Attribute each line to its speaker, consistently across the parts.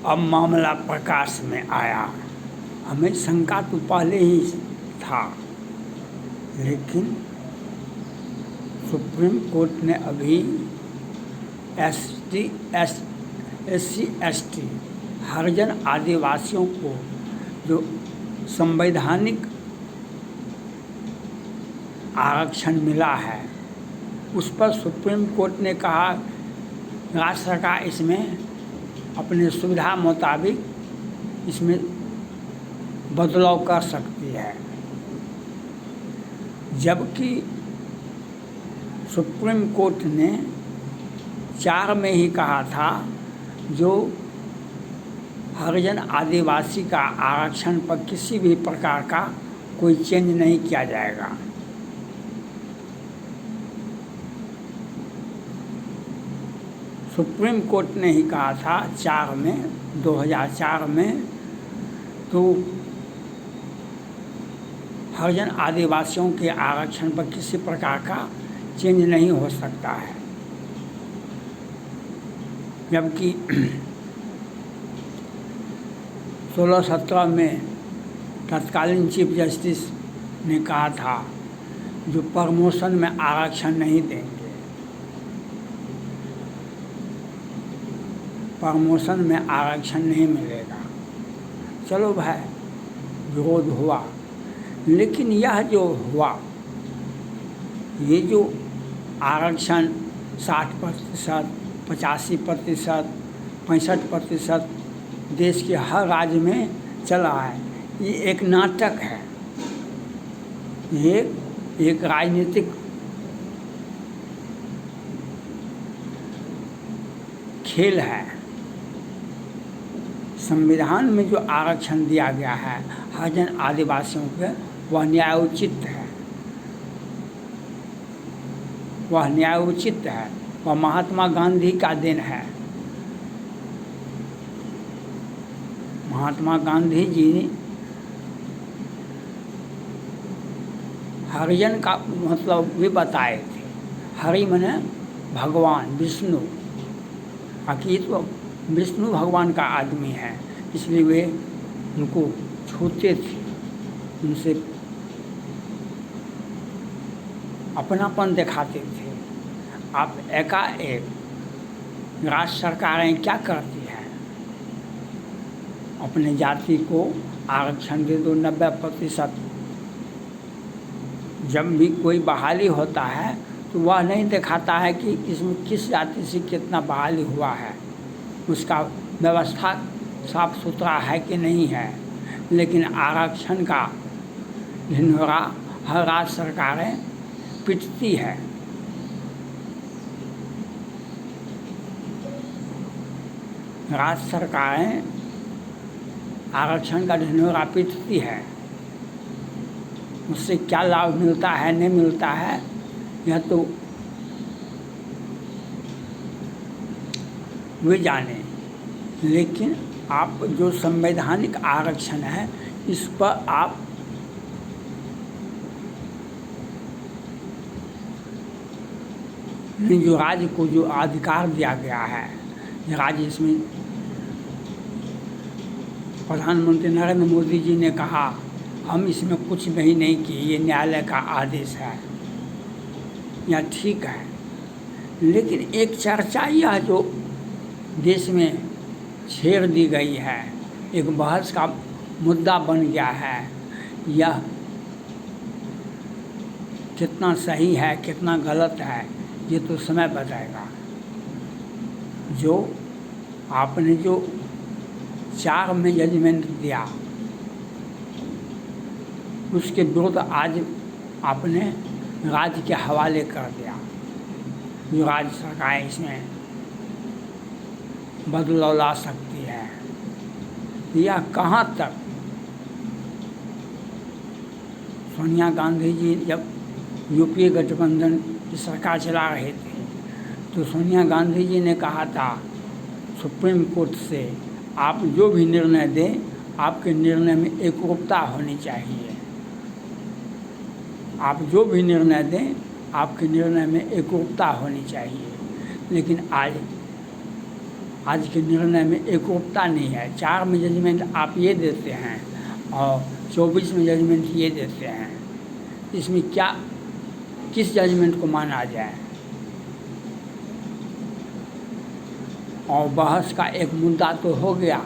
Speaker 1: अब मामला प्रकाश में आया। हमें शंका तो पहले ही था, लेकिन सुप्रीम कोर्ट ने अभी SC ST हरिजन आदिवासियों को जो संवैधानिक आरक्षण मिला है, उस पर सुप्रीम कोर्ट ने कहा राज्य सरकार इसमें अपने सुविधा मुताबिक इसमें बदलाव कर सकती है। जबकि सुप्रीम कोर्ट ने 4 में ही कहा था जो हरिजन आदिवासी का आरक्षण पर किसी भी प्रकार का कोई चेंज नहीं किया जाएगा। सुप्रीम कोर्ट ने ही कहा था 4 में 2004 में, तो हरिजन आदिवासियों के आरक्षण पर किसी प्रकार का चेंज नहीं हो सकता है। जबकि 16-17 में तत्कालीन चीफ जस्टिस ने कहा था जो प्रमोशन में आरक्षण नहीं देंगे, प्रमोशन में आरक्षण नहीं मिलेगा। चलो भाई, विरोध हुआ, लेकिन यह जो हुआ, ये जो आरक्षण 60%, 85%, 65% देश के हर राज्य में चला है, ये एक नाटक है, ये एक राजनीतिक खेल है। संविधान में जो आरक्षण दिया गया है हरिजन आदिवासियों के, वह न्यायोचित है, वह न्यायोचित है, वह महात्मा गांधी का दिन है। महात्मा गांधी जी हरिजन का मतलब भी बताए थे। हरि माने भगवान विष्णु, हकीकत वो विष्णु भगवान का आदमी है, इसलिए वे उनको छूते थे, उनसे अपनापन दिखाते थे। आप एकाएक राज्य सरकारें क्या करती हैं, अपने जाति को आरक्षण दे दो 90%। जब भी कोई बहाली होता है तो वह नहीं दिखाता है कि इसमें किस जाति से कितना बहाली हुआ है, उसका व्यवस्था साफ सुथरा है कि नहीं है। लेकिन आरक्षण का ढिंढोरा हर राज्य सरकारें पीटती है। राज्य सरकारें आरक्षण का ढिंढोरा पीटती है, उससे क्या लाभ मिलता है नहीं मिलता है, यह तो वे जाने। लेकिन आप जो संवैधानिक आरक्षण है, इस पर आप जो राज्य को जो अधिकार दिया गया है, राज्य इसमें प्रधानमंत्री नरेंद्र मोदी जी ने कहा हम इसमें कुछ नहीं किए, ये न्यायालय का आदेश है, यह ठीक है। लेकिन एक चर्चा यह जो देश में छेड़ दी गई है, एक बहस का मुद्दा बन गया है, यह कितना सही है कितना गलत है ये तो समय बताएगा। जो आपने जो 4 में जजमेंट दिया, उसके विरुद्ध आज आपने राज्य के हवाले कर दिया। जो राज्य सरकार इसमें बदलाव ला सकती है, यह कहाँ तक। सोनिया गांधी जी जब यूपीए गठबंधन की सरकार चला रहे थे, तो सोनिया गांधी जी ने कहा था सुप्रीम कोर्ट से, आप जो भी निर्णय दें, आपके निर्णय में एकरूपता होनी चाहिए। आप जो भी निर्णय दें, आपके निर्णय में एकरूपता होनी चाहिए। लेकिन आज आज के निर्णय में एकरूपता नहीं है। 4 में जजमेंट आप ये देते हैं और 24 में जजमेंट ये देते हैं। इसमें क्या, किस जजमेंट को माना जाए? और बहस का एक मुद्दा तो हो गया,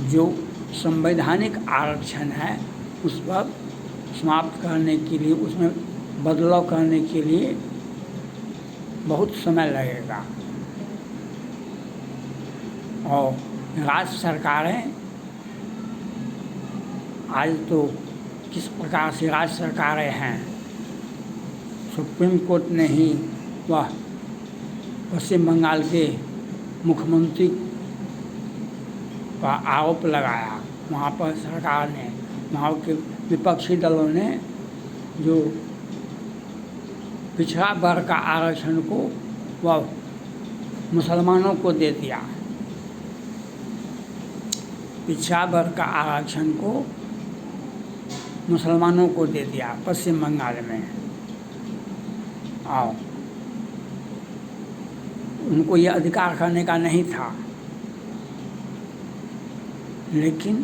Speaker 1: जो संवैधानिक आरक्षण है उस पर समाप्त करने के लिए, उसमें बदलाव करने के लिए बहुत समय लगेगा। और राज्य सरकारें आज तो किस प्रकार से राज्य सरकारें हैं, सुप्रीम कोर्ट ने ही वह पश्चिम बंगाल के मुख्यमंत्री पर आरोप लगाया। वहाँ पर सरकार ने, वहाँ के विपक्षी दलों ने जो पिछड़ा वर्ग का आरक्षण को वह मुसलमानों को दे दिया। पिछड़ा वर्ग का आरक्षण को मुसलमानों को दे दिया पश्चिम बंगाल में। और उनको ये अधिकार करने का नहीं था, लेकिन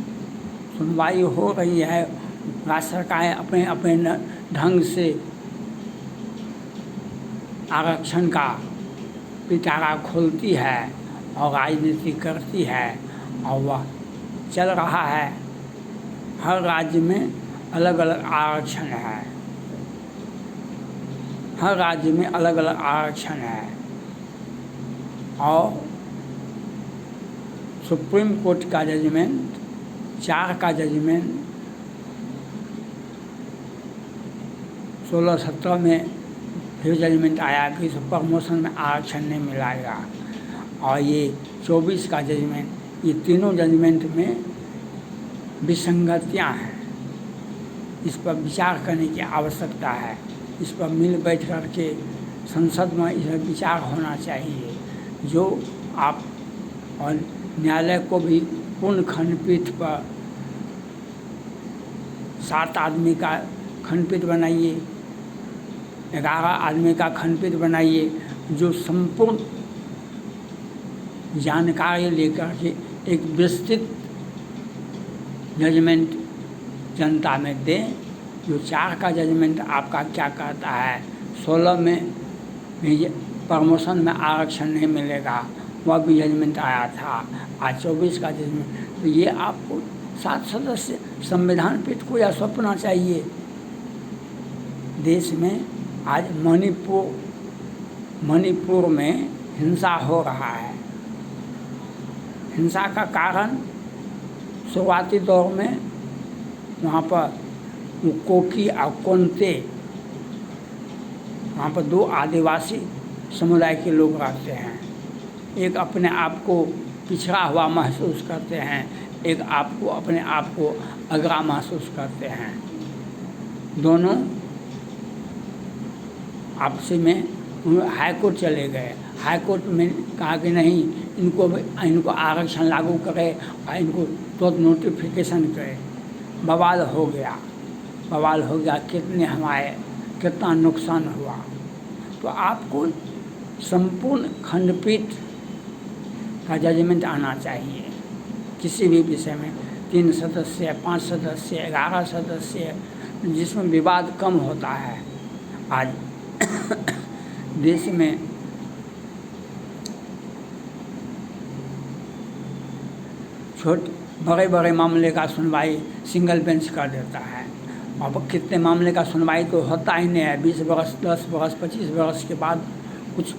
Speaker 1: सुनवाई हो रही है। राज्य सरकारें अपने अपने ढंग से आरक्षण का पिटारा खोलती है और राजनीति करती है, और वह चल रहा है। हर राज्य में अलग अलग आरक्षण है, हर राज्य में अलग अलग आरक्षण है। और सुप्रीम कोर्ट का जजमेंट, 4 का जजमेंट 16-17 में फिर जजमेंट आया कि इस प्रमोशन में आरक्षण नहीं मिलाएगा। और ये 24 का जजमेंट, ये तीनों जजमेंट में विसंगतियां हैं। इस पर विचार करने की आवश्यकता है। इस पर मिल बैठ कर के संसद में इस पर विचार होना चाहिए। जो आप, और न्यायालय को भी पूर्ण खंडपीठ पर 7 आदमी का खंडपीठ बनाइए, 11 आदमी का खंडपीठ बनाइए, जो संपूर्ण जानकारी लेकर के एक विस्तृत जजमेंट जनता में दें। जो 4 का जजमेंट आपका क्या कहता है, 16 में भी प्रमोशन में आरक्षण नहीं मिलेगा, वह भी जजमेंट आया था। आज 24 का जजमेंट, तो ये आपको 7 सदस्य संविधान पीठ को यह सौंपना चाहिए। देश में आज मणिपुर में हिंसा हो रहा है। हिंसा का कारण शुरुआती दौर में वहाँ पर कोकी और कोंते, वहाँ पर 2 आदिवासी समुदाय के लोग रहते हैं। एक अपने आप को पिछड़ा हुआ महसूस करते हैं, एक आपको अपने आप को अगरा महसूस करते हैं। दोनों आपसी में हाई कोर्ट चले गए। हाई कोर्ट में कहा कि नहीं, इनको आरक्षण लागू करे और इनको तुरंत नोटिफिकेशन करे। बवाल हो गया। कितना नुकसान हुआ। तो आपको संपूर्ण खंडपीठ का जजमेंट आना चाहिए किसी भी विषय में। 3 सदस्य, 5 सदस्य, 11 सदस्य, जिसमें विवाद कम होता है। आज देश में बड़े बड़े मामले का सुनवाई सिंगल बेंच कर देता है। और कितने मामले का सुनवाई तो होता ही नहीं है। 20 वर्ष, 10 वर्ष, 25 वर्ष के बाद कुछ,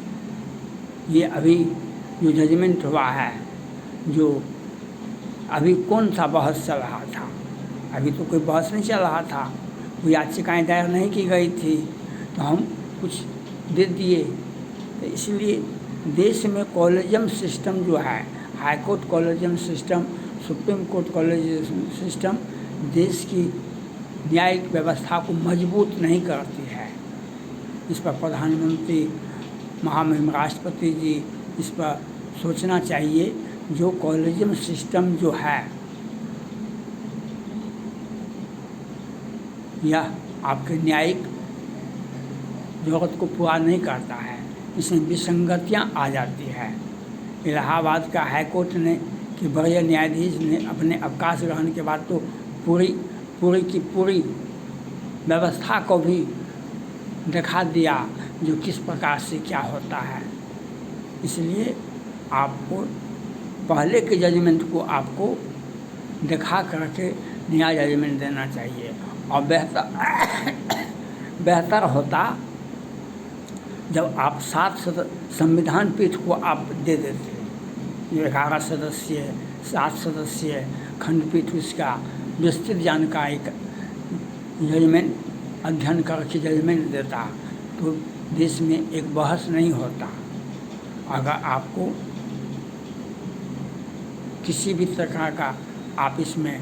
Speaker 1: ये अभी जो जजमेंट हुआ है, जो अभी कौन सा बहस चल रहा था? अभी तो कोई बहस नहीं चल रहा था, कोई याचिकाएँ दायर नहीं की गई थी, तो हम कुछ दे दिए। तो इसलिए देश में कॉलेजियम सिस्टम जो है, high court collegium system, supreme court collegium system देश की न्यायिक व्यवस्था को मजबूत नहीं करती है। इस पर प्रधानमंत्री, महामहिम राष्ट्रपति जी इस पर सोचना चाहिए। जो कॉलेजियम सिस्टम जो है, यह आपके न्यायिक जरूरत को पूरा नहीं करता है। इसमें विसंगतियाँ आ जाती है। इलाहाबाद का हाई कोर्ट ने कि बड़े न्यायाधीश ने अपने अवकाश ग्रहण के बाद तो पूरी की पूरी व्यवस्था को भी दिखा दिया जो किस प्रकार से क्या होता है। इसलिए आपको पहले के जजमेंट को आपको दिखा करके नया जजमेंट देना चाहिए और बेहतर होता जब आप 7 संविधान पीठ को आप दे देते। 11 सदस्यीय 7 सदस्यीय खंडपीठ उसका विस्तृत जानकारी जजमेंट अध्ययन करके जजमेंट देता तो देश में एक बहस नहीं होता। अगर आपको किसी भी प्रकार का आप इसमें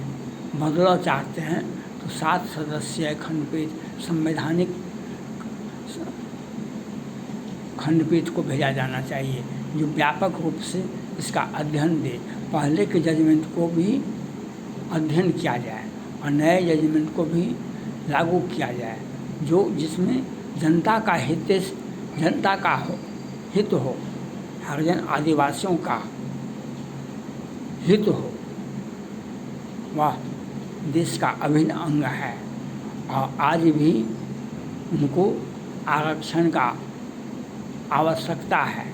Speaker 1: बदलाव चाहते हैं तो 7 सदस्यीय खंडपीठ संवैधानिक खंडपीठ को भेजा जाना चाहिए जो व्यापक रूप से इसका अध्ययन दे। पहले के जजमेंट को भी अध्ययन किया जाए और नए जजमेंट को भी लागू किया जाए जो जिसमें जनता का हित हो, हरिजन आदिवासियों का हित हो। वह देश का अभिन्न अंग है और आज भी उनको आरक्षण का आवश्यकता है।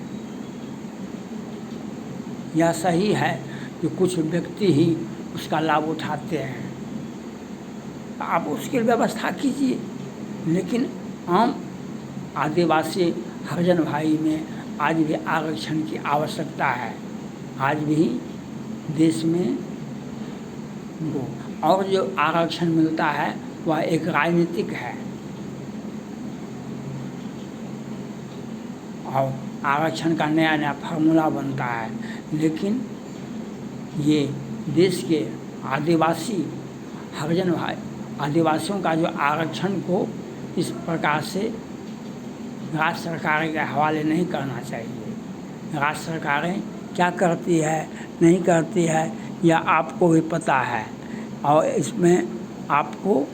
Speaker 1: यह सही है कि कुछ व्यक्ति ही उसका लाभ उठाते हैं, आप उसकी व्यवस्था कीजिए, लेकिन आम आदिवासी हरिजन भाई में आज भी आरक्षण की आवश्यकता है। आज भी देश में उनको और जो आरक्षण मिलता है वह एक राजनीतिक है और आरक्षण का नया नया फार्मूला बनता है, लेकिन ये देश के आदिवासी हरिजन भाई आदिवासियों का जो आरक्षण को इस प्रकार से राज्य सरकार के हवाले नहीं करना चाहिए। राज्य सरकारें क्या करती है नहीं करती है यह आपको भी पता है और इसमें आपको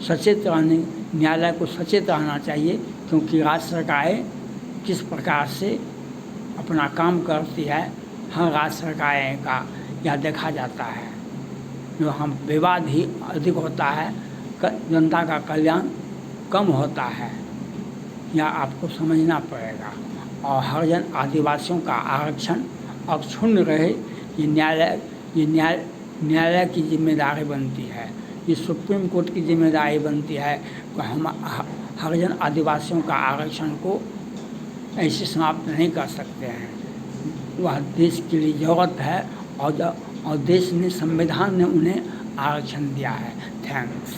Speaker 1: सचेत रहने न्यायालय को सचेत रहना चाहिए, क्योंकि राज्य सरकारें किस प्रकार से अपना काम करती है हर राज्य सरकारें का यह देखा जाता है। जो हम विवाद ही अधिक होता है, जनता का कल्याण कम होता है, यह आपको समझना पड़ेगा। और हरिजन आदिवासियों का आरक्षण अक्षुण्ण रहे ये न्यायालय की जिम्मेदारी बनती है, ये सुप्रीम कोर्ट की जिम्मेदारी बनती है कि हम हरिजन आदिवासियों का आरक्षण को ऐसे समाप्त नहीं कर सकते हैं। वह देश के लिए ज़रूरत है और देश ने संविधान ने उन्हें आरक्षण दिया है। थैंक्स।